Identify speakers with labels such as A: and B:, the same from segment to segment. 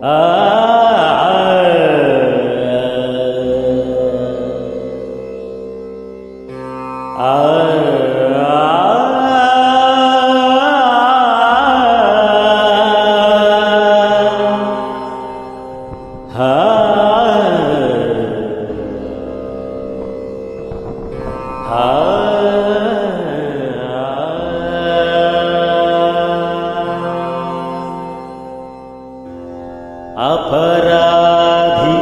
A: ಆ ಅಪರಾಧಿ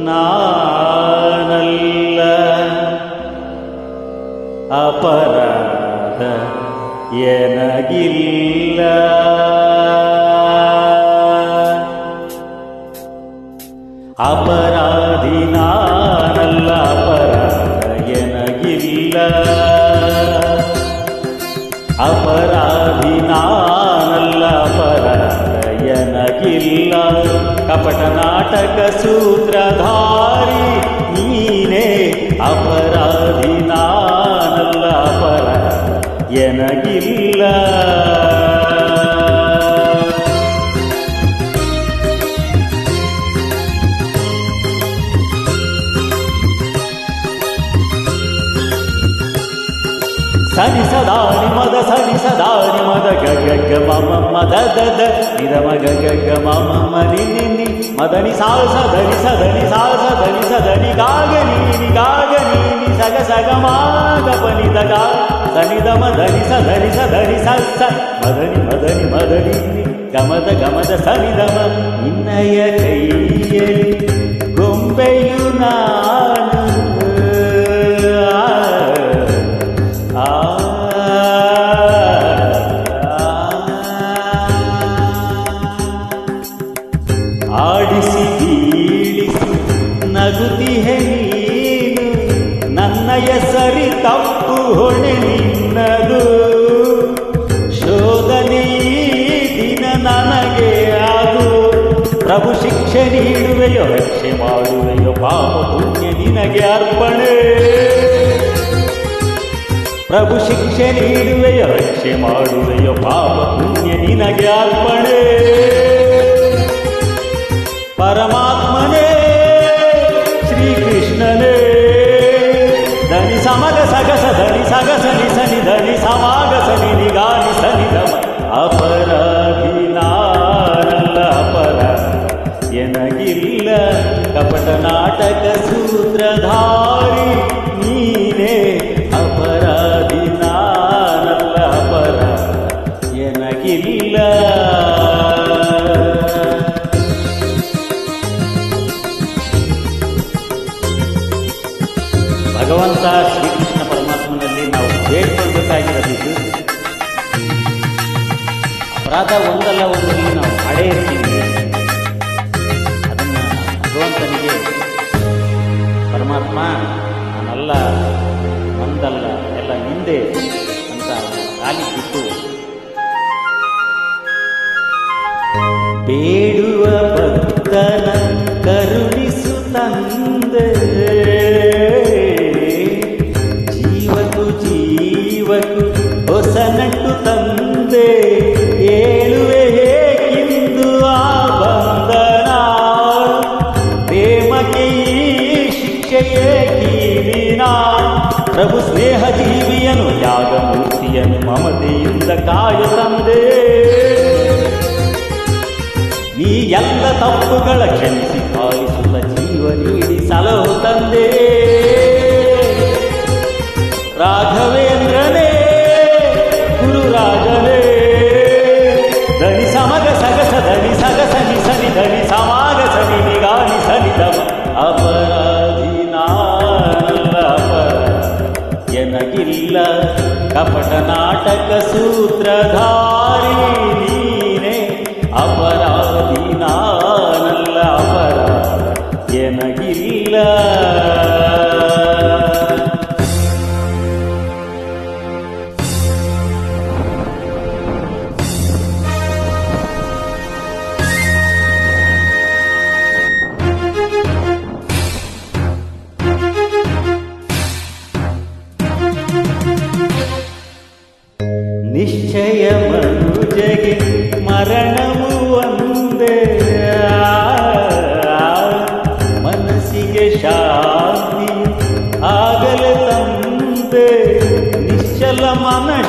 A: ನಾನಲ್ಲ, ಅಪರಾಧ ಎನಗಿಲ್ಲ. ಅಪರಾಧಿ ನಾನಲ್ಲ, ಅಪರಾಧ ಎನಗಿಲ್ಲ. ಅಪರಾಧಿ ನಾನಲ್ಲ, ಅಪರಾಧ ಎನಗಿಲ್ಲ. ಕಪಟ ನಾಟಕ ಸೂತ್ರಧಾರಿ ನೀನೇ, ಅಪರಾಧಿ ನಾನಲ್ಲ, ಅಪರಾಧ ಎನಗಿಲ್ಲ. ಸನಿ ಸದಾನಿ ಮದ ಸನಿ ಸದಾನಿ ಮದ ಗಗ ಗ ಮಮ ಮದ ದದ ನಿದ ಮಗ ಗಗ ಮಮ ಮನಿ ನಿನಿ ಮದನಿ ಸಾಸ ಧನಿ ಸದನಿ ಸಾಸ ಧನಿ ಸದನಿ ಗಾಗ ನೀನಿ ಸಗ ಸಗ ಮಾಗ ಪನಿ ದಗ ಸನಿ ದಮ ಧನಿ ಸಧನಿ ಸಧನಿ ಸಸ್ಸ ಮದನಿ ಮದನಿ ಮದನಿ ಗಮದ ಗಮದ ಸನಿ ದಮ. ನಿನ್ನಯ ಕೈಯಲ್ಲಿ ಗೊಂಬೆಯು ನಾನು, ಆಡಿಸಿ ಬೀಳಿಸಿ ನಗುತ್ತಿಹೆ ನೀನು, ನನ್ನಯ ಸರಿ ತಪ್ಪು ಹೊಣೆ ನಿನ್ನದು. ಶೋಧನೆ ದಿನ ನನಗೆ ಅದು, ಪ್ರಭು ಶಿಕ್ಷೆ ನೀಡುವೆಯೋ ರಕ್ಷೆ ಮಾಡುವೆಯೋ, ಪಾಪ ಪುಣ್ಯ ನಿನಗೆ ಅರ್ಪಣೆ. ಪ್ರಭು ಶಿಕ್ಷೆ ನೀಡುವೆಯೋ ರಕ್ಷೆ ಮಾಡುವೆಯೋ, ಪಾಪ ಪುಣ್ಯ ನಿನಗೆ ಅರ್ಪಣೆ. ಪರಮಾತ್ಮನೇ ಶ್ರೀಕೃಷ್ಣನೇ, ಧನಿ ಸಮಗ ಸಗಸ ಧನಿ ಸಗಸ ನಿಸನಿ ಧನಿ ಸಮಾಗ ಸನಿ ನಿಗಾನಿ ಸನಿ ಧಮ. ಅಪರಾಧಿ ನಾನಲ್ಲ, ಅಪರಾಧ ಎನಗಿಲ್ಲ. ಕಪಟ ನಾಟಕ ಸೂತ್ರಧಾರಿ ನೀನೇ, ಅಪರಾಧಿ ನಾನಲ್ಲ, ಅಪರಾಧ ಎನಗಿಲ್ಲ. ಭಗವಂತ ಶ್ರೀಕೃಷ್ಣ ಪರಮಾತ್ಮನಲ್ಲಿ ನಾವು ಬೇಡ್ಕೊಳ್ಬೇಕಾಗಿರೋದಿದ್ದು, ಅಪರಾಧ ಒಂದಲ್ಲ ಒಂದರಲ್ಲಿ ನಾವು ಮಾಡೇ ಇರ್ತೀವಿ. ಅದನ್ನು ಭಗವಂತನಿಗೆ ಪರಮಾತ್ಮ ನಾನಲ್ಲ, ಒಂದಲ್ಲ, ಎಲ್ಲ ನಿಂದೆ ಅಂತ ಕಾಲಿ ಬಿಟ್ಟು ಬೇಡುವ ಭಕ್ತನ ಕರುಣಿಸು ತಂದೆ. ಜೀವಕ್ಕೂ ಹೊಸ ನಟ್ಟು ತಂದೆ, ಏಳುವೆ ಹೇಗಿಂದು ಆ ಬಂಧನ. ಪ್ರೇಮಕ್ಕೆ ಈ ಶಿಕ್ಷೆಯೇ ಕೀಲಿನ. ಪ್ರಭು ಸ್ನೇಹ ಜೀವಿಯನು ತ್ಯಾಗಮೂರ್ತಿಯನು ಮಮತೆಯಿಂದ ಕಾಯ ತಂದೆ. ನೀ ಎಲ್ಲ ತಪ್ಪುಗಳ ಕ್ಷಮಿಸಿ ಕಾಯಿಸುವ ಜೀವ ನೀಡಿ ಸಲಹು ತಂದೆ. ರಾಘವೇಂದ್ರನೇ ಗುರುರಾಜನೇ, ಧನಿ ಸಮಗ ಸಗಸ ಧನಿ ಸಗಸ ನಿಸನಿ ಧನಿ ಸಮಾಗ ಸನಿ ನಿಗಾನಿ ಸನಿ ದಮ. ಅಪರಾಧಿ ನಾನಲ್ಲ, ಅಪರಾಧ ಎನಗಿಲ್ಲ. ಕಪಟ ನಾಟಕ ಸೂತ್ರಧಾರಿ ನೀನೇ, ಅಪರಾಧಿ ನಾನಲ್ಲ, ಅಪರಾಧ ಎನಗಿಲ್ಲ. ನಿಶ್ಚಯ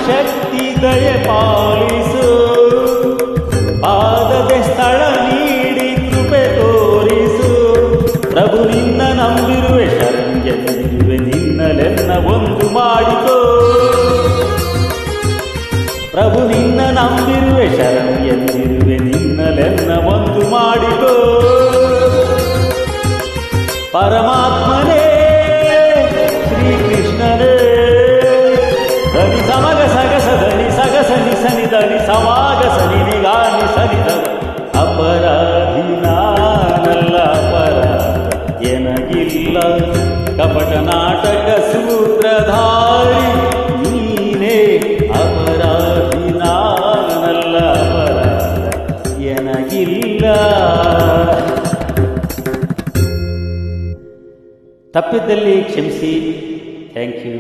A: ಶಕ್ತಿ ದಯೆ ಪಾಲಿಸು, ಪಾದದೆ ಸ್ಥಳ ನೀಡಿ ಕೃಪೆ ತೋರಿಸು. ಪ್ರಭು ನಿನ್ನ ನಂಬಿರುವೆ ಶರಣೆಂದಿರುವೆ, ನಿನ್ನಲೆನ್ನ ಒಂದು ಮಾಡಿಕೋ. ಪ್ರಭು ನಿನ್ನ ನಂಬಿರುವೆ ಶರಣೆಂದಿರುವೆ, ನಿನ್ನಲೆನ್ನ ಒಂದು ಮಾಡಿಕೋ. ಪರಮಾತ್ಮನೇ ಶ್ರೀಕೃಷ್ಣನೇ, ಧನಿ ಸಮಗ ಸಗಸ ಧನಿ ಸಗಸ ನಿಸನಿ ಧನಿ ಸಮಾಗ ಸನಿ ನಿಗಾನಿ ಸನಿದ. ಅಪರಾಧಿ ನಾನಲ್ಲ ಅಪರಾಧ ಎನಗಿಲ್ಲ, ಕಪಟ ನಾಟಕ ಸೂತ್ರಧಾರಿ ನೀನೇ. ಅಪರಾಧಿ ನಾನಲ್ಲ ಅಪರಾಧ ಎನಗಿಲ್ಲ. ತಪ್ಪಿದ್ದಲ್ಲಿ ಕ್ಷಮಿಸಿ. Thank you.